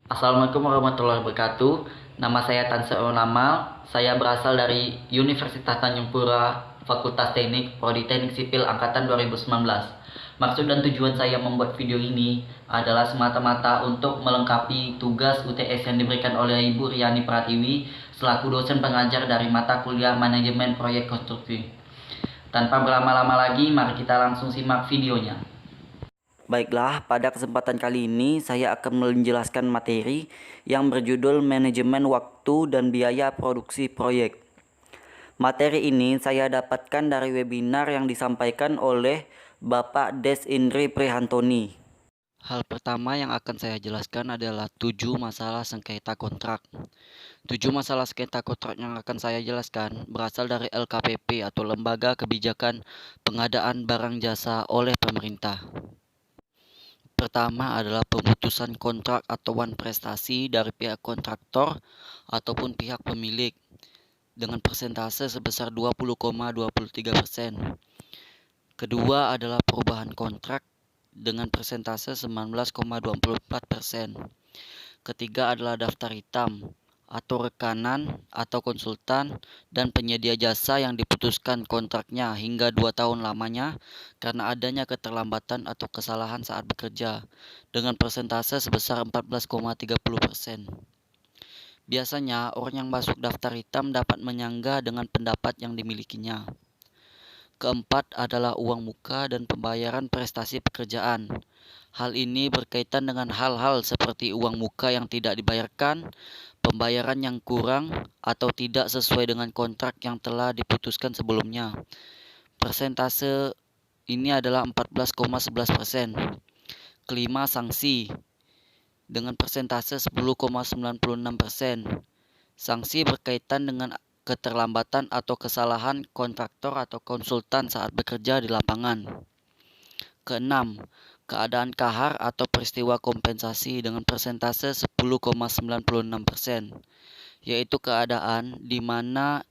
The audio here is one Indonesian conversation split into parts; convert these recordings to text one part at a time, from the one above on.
Assalamualaikum warahmatullahi wabarakatuh. Nama saya Tansa Namal. Saya berasal dari Universitas Tanjung Pura, Fakultas Teknik, Prodi Teknik Sipil Angkatan 2019. Maksud dan tujuan saya membuat video ini adalah semata-mata untuk melengkapi tugas UTS yang diberikan oleh Ibu Riani Pratiwi selaku dosen pengajar dari mata kuliah Manajemen Proyek Konstruksi. Tanpa berlama-lama lagi, mari kita langsung simak videonya. Baiklah, pada kesempatan kali ini saya akan menjelaskan materi yang berjudul Manajemen Waktu dan Biaya Produksi Proyek. Materi ini saya dapatkan dari webinar yang disampaikan oleh Bapak Des Indri Prihantoni. Hal pertama yang akan saya jelaskan adalah 7 masalah sengketa kontrak. 7 masalah sengketa kontrak yang akan saya jelaskan berasal dari LKPP atau Lembaga Kebijakan Pengadaan Barang Jasa oleh Pemerintah. Pertama adalah pemutusan kontrak atau wan prestasi dari pihak kontraktor ataupun pihak pemilik dengan persentase sebesar 20,23%. Kedua adalah perubahan kontrak dengan persentase 19,24%. Ketiga adalah daftar hitam atau rekanan atau konsultan dan penyedia jasa yang diputuskan kontraknya hingga 2 tahun lamanya karena adanya keterlambatan atau kesalahan saat bekerja dengan persentase sebesar 14,30%. Biasanya orang yang masuk daftar hitam dapat menyangga dengan pendapat yang dimilikinya. Keempat adalah uang muka dan pembayaran prestasi pekerjaan. Hal ini berkaitan dengan hal-hal seperti uang muka yang tidak dibayarkan, pembayaran yang kurang, atau tidak sesuai dengan kontrak yang telah diputuskan sebelumnya. Persentase ini adalah 14,11%. Kelima, sanksi dengan persentase 10,96%. Sanksi berkaitan dengan keterlambatan atau kesalahan kontraktor atau konsultan saat bekerja di lapangan. Keenam, keadaan kahar atau peristiwa kompensasi dengan persentase 10,96%, yaitu keadaan di mana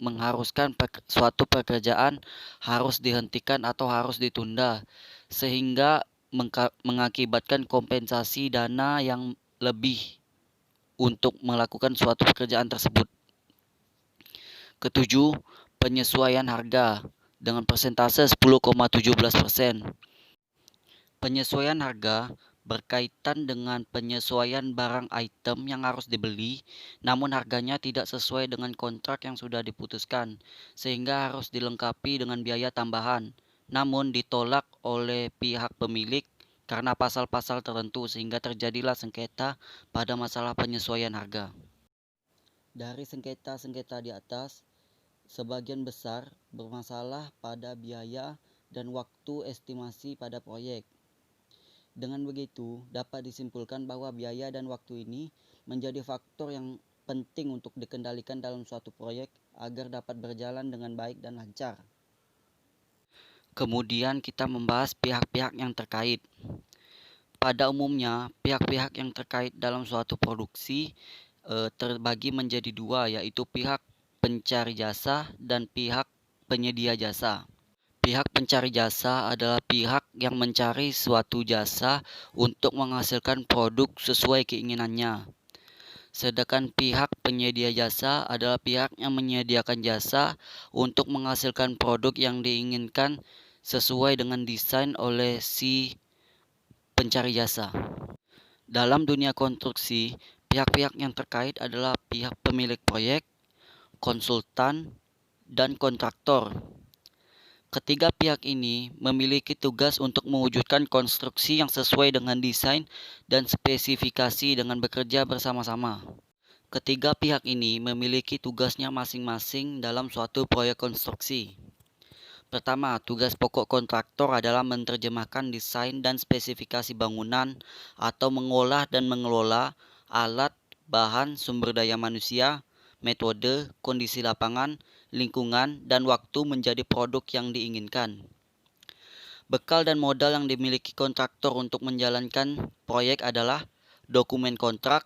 mengharuskan suatu pekerjaan harus dihentikan atau harus ditunda, sehingga mengakibatkan kompensasi dana yang lebih untuk melakukan suatu pekerjaan tersebut. Ketujuh, penyesuaian harga dengan persentase 10,17%. Penyesuaian harga berkaitan dengan penyesuaian barang item yang harus dibeli, namun harganya tidak sesuai dengan kontrak yang sudah diputuskan, sehingga harus dilengkapi dengan biaya tambahan, namun ditolak oleh pihak pemilik karena pasal-pasal tertentu sehingga terjadilah sengketa pada masalah penyesuaian harga. Dari sengketa-sengketa di atas, sebagian besar bermasalah pada biaya dan waktu estimasi pada proyek. Dengan begitu, dapat disimpulkan bahwa biaya dan waktu ini menjadi faktor yang penting untuk dikendalikan dalam suatu proyek agar dapat berjalan dengan baik dan lancar. Kemudian kita membahas pihak-pihak yang terkait. Pada umumnya, pihak-pihak yang terkait dalam suatu produksi terbagi menjadi dua, yaitu pihak pencari jasa dan pihak penyedia jasa. Pihak pencari jasa adalah pihak yang mencari suatu jasa untuk menghasilkan produk sesuai keinginannya. Sedangkan pihak penyedia jasa adalah pihak yang menyediakan jasa untuk menghasilkan produk yang diinginkan sesuai dengan desain oleh si pencari jasa. Dalam dunia konstruksi, pihak-pihak yang terkait adalah pihak pemilik proyek, konsultan, dan kontraktor. Ketiga pihak ini memiliki tugas untuk mewujudkan konstruksi yang sesuai dengan desain dan spesifikasi dengan bekerja bersama-sama. Ketiga pihak ini memiliki tugasnya masing-masing dalam suatu proyek konstruksi. Pertama, tugas pokok kontraktor adalah menerjemahkan desain dan spesifikasi bangunan atau mengolah dan mengelola alat, bahan, sumber daya manusia, metode, kondisi lapangan, lingkungan, dan waktu menjadi produk yang diinginkan. Bekal dan modal yang dimiliki kontraktor untuk menjalankan proyek adalah dokumen kontrak,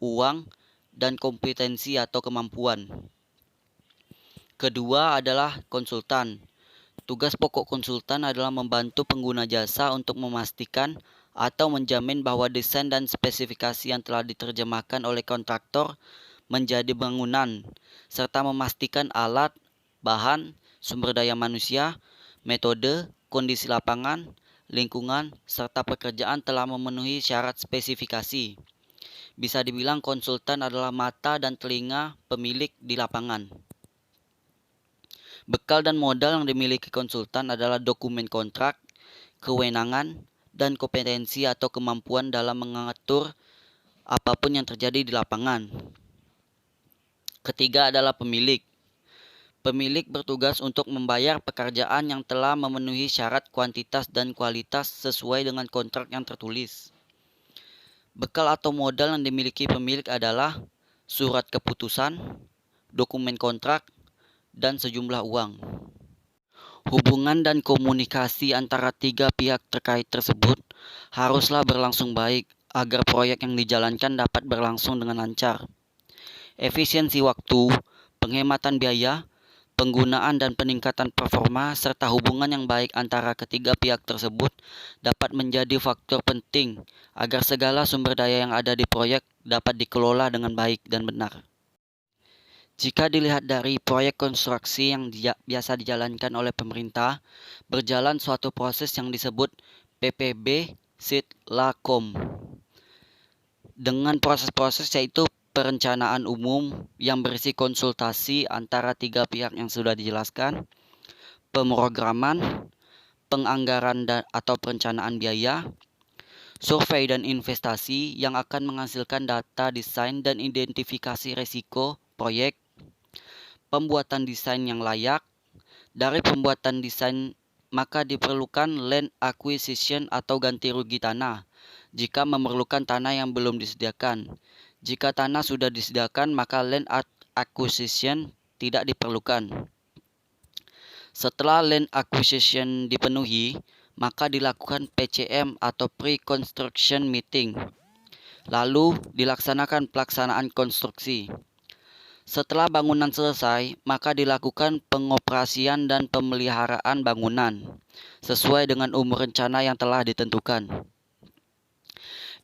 uang, dan kompetensi atau kemampuan. Kedua adalah konsultan. Tugas pokok konsultan adalah membantu pengguna jasa untuk memastikan atau menjamin bahwa desain dan spesifikasi yang telah diterjemahkan oleh kontraktor menjadi bangunan, serta memastikan alat, bahan, sumber daya manusia, metode, kondisi lapangan, lingkungan, serta pekerjaan telah memenuhi syarat spesifikasi. Bisa dibilang konsultan adalah mata dan telinga pemilik di lapangan. Bekal dan modal yang dimiliki konsultan adalah dokumen kontrak, kewenangan, dan kompetensi atau kemampuan dalam mengatur apapun yang terjadi di lapangan. Ketiga adalah pemilik. Pemilik bertugas untuk membayar pekerjaan yang telah memenuhi syarat kuantitas dan kualitas sesuai dengan kontrak yang tertulis. Bekal atau modal yang dimiliki pemilik adalah surat keputusan, dokumen kontrak, dan sejumlah uang. Hubungan dan komunikasi antara tiga pihak terkait tersebut haruslah berlangsung baik agar proyek yang dijalankan dapat berlangsung dengan lancar. Efisiensi waktu, penghematan biaya, penggunaan dan peningkatan performa, serta hubungan yang baik antara ketiga pihak tersebut dapat menjadi faktor penting agar segala sumber daya yang ada di proyek dapat dikelola dengan baik dan benar. Jika dilihat dari proyek konstruksi yang biasa dijalankan oleh pemerintah, berjalan suatu proses yang disebut PPB Sitlakom. Dengan proses-proses yaitu perencanaan umum yang berisi konsultasi antara tiga pihak yang sudah dijelaskan, pemrograman, penganggaran atau perencanaan biaya, survei dan investasi yang akan menghasilkan data desain dan identifikasi resiko proyek, pembuatan desain yang layak. Dari pembuatan desain maka diperlukan land acquisition atau ganti rugi tanah jika memerlukan tanah yang belum disediakan. Jika tanah sudah disediakan maka land acquisition tidak diperlukan. Setelah land acquisition dipenuhi, maka dilakukan PCM atau pre-construction meeting. Lalu dilaksanakan pelaksanaan konstruksi. Setelah bangunan selesai, maka dilakukan pengoperasian dan pemeliharaan bangunan sesuai dengan umur rencana yang telah ditentukan.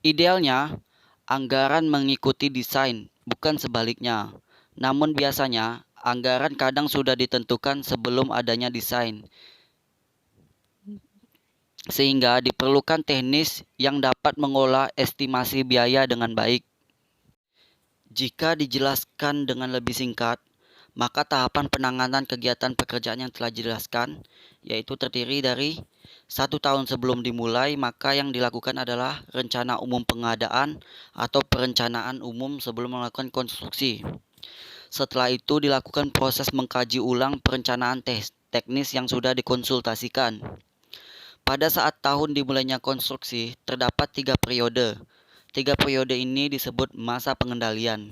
Idealnya, anggaran mengikuti desain, bukan sebaliknya. Namun biasanya, anggaran kadang sudah ditentukan sebelum adanya desain, sehingga diperlukan teknis yang dapat mengolah estimasi biaya dengan baik. Jika dijelaskan dengan lebih singkat, maka tahapan penanganan kegiatan pekerjaan yang telah dijelaskan, yaitu terdiri dari 1 tahun sebelum dimulai, maka yang dilakukan adalah rencana umum pengadaan atau perencanaan umum sebelum melakukan konstruksi. Setelah itu dilakukan proses mengkaji ulang perencanaan teknis yang sudah dikonsultasikan. Pada saat tahun dimulainya konstruksi, terdapat 3 periode. 3 periode ini disebut masa pengendalian.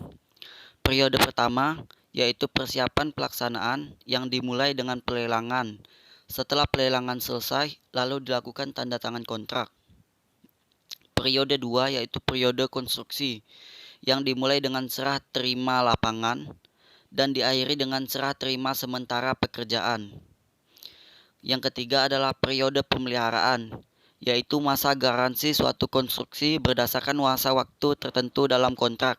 Periode pertama yaitu persiapan pelaksanaan yang dimulai dengan pelelangan. Setelah pelelangan selesai, lalu dilakukan tanda tangan kontrak. Periode 2 yaitu periode konstruksi yang dimulai dengan serah terima lapangan dan diakhiri dengan serah terima sementara pekerjaan. Yang ketiga adalah periode pemeliharaan, yaitu masa garansi suatu konstruksi berdasarkan masa waktu tertentu dalam kontrak.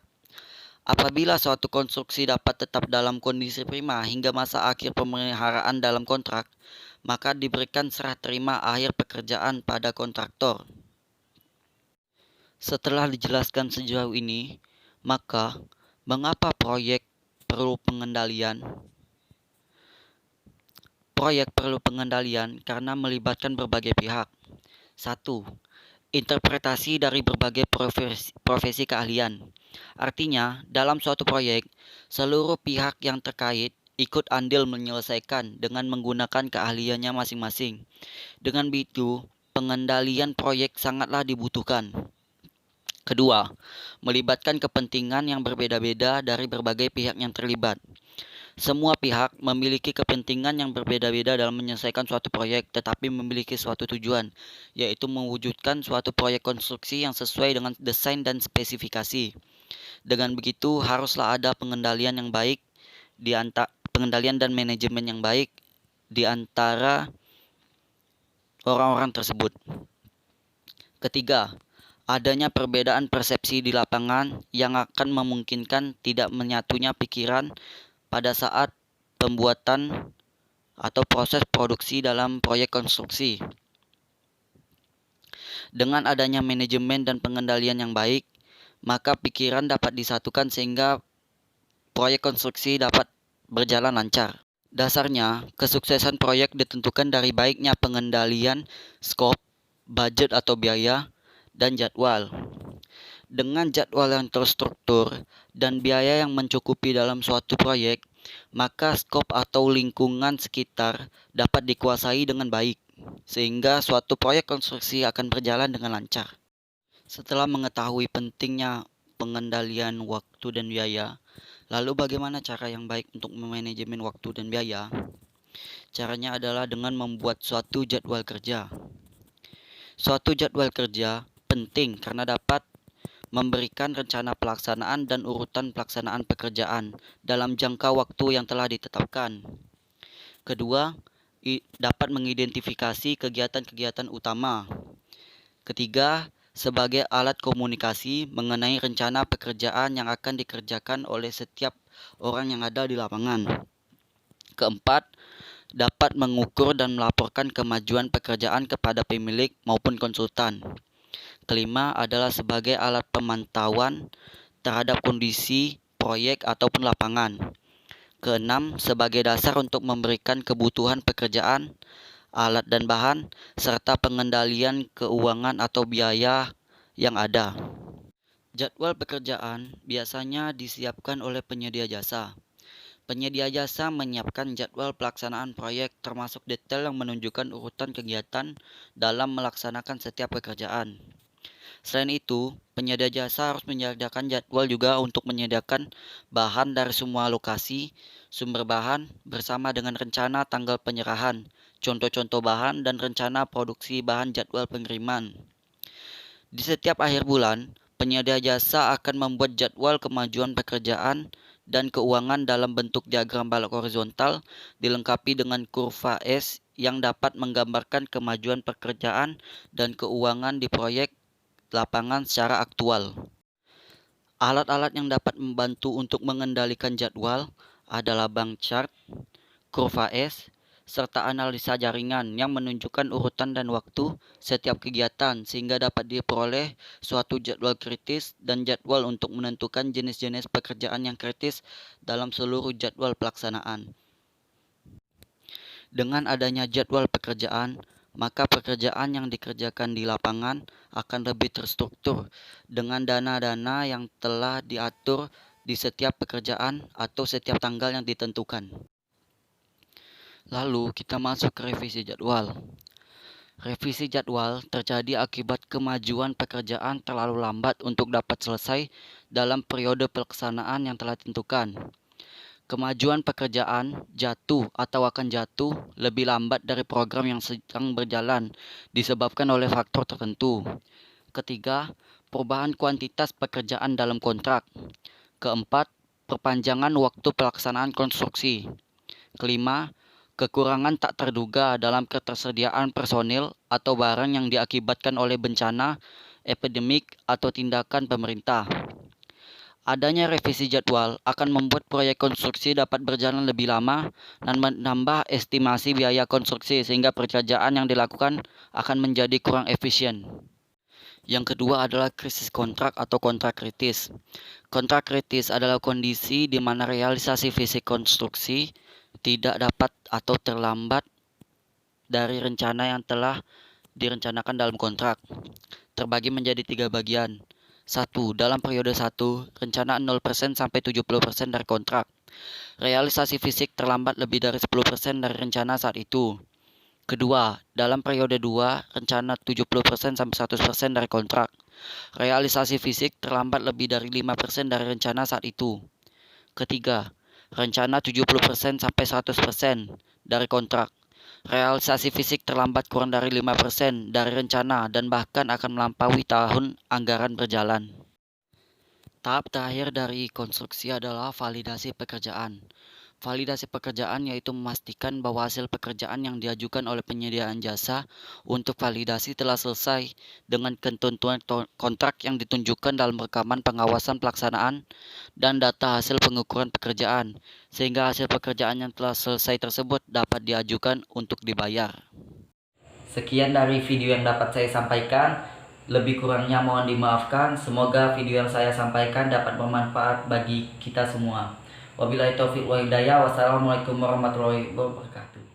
Apabila suatu konstruksi dapat tetap dalam kondisi prima hingga masa akhir pemeliharaan dalam kontrak, maka diberikan serah terima akhir pekerjaan pada kontraktor. Setelah dijelaskan sejauh ini, maka mengapa proyek perlu pengendalian? Proyek perlu pengendalian karena melibatkan berbagai pihak. 1. Interpretasi dari berbagai profesi keahlian. Artinya, dalam suatu proyek, seluruh pihak yang terkait ikut andil menyelesaikan dengan menggunakan keahliannya masing-masing. Dengan begitu, pengendalian proyek sangatlah dibutuhkan. Kedua, melibatkan kepentingan yang berbeda-beda dari berbagai pihak yang terlibat. Semua pihak memiliki kepentingan yang berbeda-beda dalam menyelesaikan suatu proyek, tetapi memiliki suatu tujuan, yaitu mewujudkan suatu proyek konstruksi yang sesuai dengan desain dan spesifikasi. Dengan begitu, haruslah ada pengendalian yang baik pengendalian dan manajemen yang baik di antara orang-orang tersebut. Ketiga, adanya perbedaan persepsi di lapangan yang akan memungkinkan tidak menyatunya pikiran pada saat pembuatan atau proses produksi dalam proyek konstruksi. Dengan adanya manajemen dan pengendalian yang baik, maka pikiran dapat disatukan sehingga proyek konstruksi dapat berjalan lancar. Dasarnya, kesuksesan proyek ditentukan dari baiknya pengendalian skop, budget atau biaya, dan jadwal. Dengan jadwal yang terstruktur dan biaya yang mencukupi dalam suatu proyek, maka skop atau lingkungan sekitar dapat dikuasai dengan baik, sehingga suatu proyek konstruksi akan berjalan dengan lancar. Setelah mengetahui pentingnya pengendalian waktu dan biaya, lalu bagaimana cara yang baik untuk memanajemen waktu dan biaya? Caranya adalah dengan membuat suatu jadwal kerja. Suatu jadwal kerja penting karena dapat memberikan rencana pelaksanaan dan urutan pelaksanaan pekerjaan dalam jangka waktu yang telah ditetapkan. Kedua, dapat mengidentifikasi kegiatan-kegiatan utama. Ketiga, sebagai alat komunikasi mengenai rencana pekerjaan yang akan dikerjakan oleh setiap orang yang ada di lapangan. Keempat, dapat mengukur dan melaporkan kemajuan pekerjaan kepada pemilik maupun konsultan. Kelima adalah sebagai alat pemantauan terhadap kondisi proyek ataupun lapangan. Keenam, sebagai dasar untuk memberikan kebutuhan pekerjaan, alat dan bahan, serta pengendalian keuangan atau biaya yang ada. Jadwal pekerjaan biasanya disiapkan oleh penyedia jasa. Penyedia jasa menyiapkan jadwal pelaksanaan proyek termasuk detail yang menunjukkan urutan kegiatan dalam melaksanakan setiap pekerjaan. Selain itu, penyedia jasa harus menyediakan jadwal juga untuk menyediakan bahan dari semua lokasi, sumber bahan, bersama dengan rencana tanggal penyerahan, contoh-contoh bahan, dan rencana produksi bahan jadwal pengiriman. Di setiap akhir bulan, penyedia jasa akan membuat jadwal kemajuan pekerjaan dan keuangan dalam bentuk diagram balok horizontal, dilengkapi dengan kurva S yang dapat menggambarkan kemajuan pekerjaan dan keuangan di proyek lapangan secara aktual. Alat-alat yang dapat membantu untuk mengendalikan jadwal adalah bank chart, kurva S, serta analisa jaringan yang menunjukkan urutan dan waktu setiap kegiatan sehingga dapat diperoleh suatu jadwal kritis dan jadwal untuk menentukan jenis-jenis pekerjaan yang kritis dalam seluruh jadwal pelaksanaan. Dengan adanya jadwal pekerjaan, maka pekerjaan yang dikerjakan di lapangan akan lebih terstruktur dengan dana-dana yang telah diatur di setiap pekerjaan atau setiap tanggal yang ditentukan. Lalu kita masuk ke revisi jadwal. Revisi jadwal terjadi akibat kemajuan pekerjaan terlalu lambat untuk dapat selesai dalam periode pelaksanaan yang telah ditentukan. Kemajuan pekerjaan jatuh atau akan jatuh lebih lambat dari program yang sedang berjalan disebabkan oleh faktor tertentu. Ketiga, perubahan kuantitas pekerjaan dalam kontrak. Keempat, perpanjangan waktu pelaksanaan konstruksi. Kelima, kekurangan tak terduga dalam ketersediaan personil atau barang yang diakibatkan oleh bencana, epidemik, atau tindakan pemerintah. Adanya revisi jadwal akan membuat proyek konstruksi dapat berjalan lebih lama dan menambah estimasi biaya konstruksi sehingga pekerjaan yang dilakukan akan menjadi kurang efisien. Yang kedua adalah krisis kontrak atau kontrak kritis. Kontrak kritis adalah kondisi di mana realisasi fisik konstruksi tidak dapat atau terlambat dari rencana yang telah direncanakan dalam kontrak. Terbagi menjadi 3 bagian. 1. Dalam periode 1, rencana 0% sampai 70% dari kontrak. Realisasi fisik terlambat lebih dari 10% dari rencana saat itu. Kedua, dalam periode 2, rencana 70% sampai 100% dari kontrak. Realisasi fisik terlambat lebih dari 5% dari rencana saat itu. Ketiga, rencana 70% sampai 100% dari kontrak. Realisasi fisik terlambat kurang dari 5% dari rencana dan bahkan akan melampaui tahun anggaran berjalan. Tahap terakhir dari konstruksi adalah validasi pekerjaan. Validasi pekerjaan yaitu memastikan bahwa hasil pekerjaan yang diajukan oleh penyediaan jasa untuk validasi telah selesai dengan ketentuan kontrak yang ditunjukkan dalam rekaman pengawasan pelaksanaan dan data hasil pengukuran pekerjaan, sehingga hasil pekerjaan yang telah selesai tersebut dapat diajukan untuk dibayar. Sekian dari video yang dapat saya sampaikan. Lebih kurangnya mohon dimaafkan. Semoga video yang saya sampaikan dapat bermanfaat bagi kita semua. Wabillahi taufiq wa hidayah. Wassalamualaikum warahmatullahi wabarakatuh.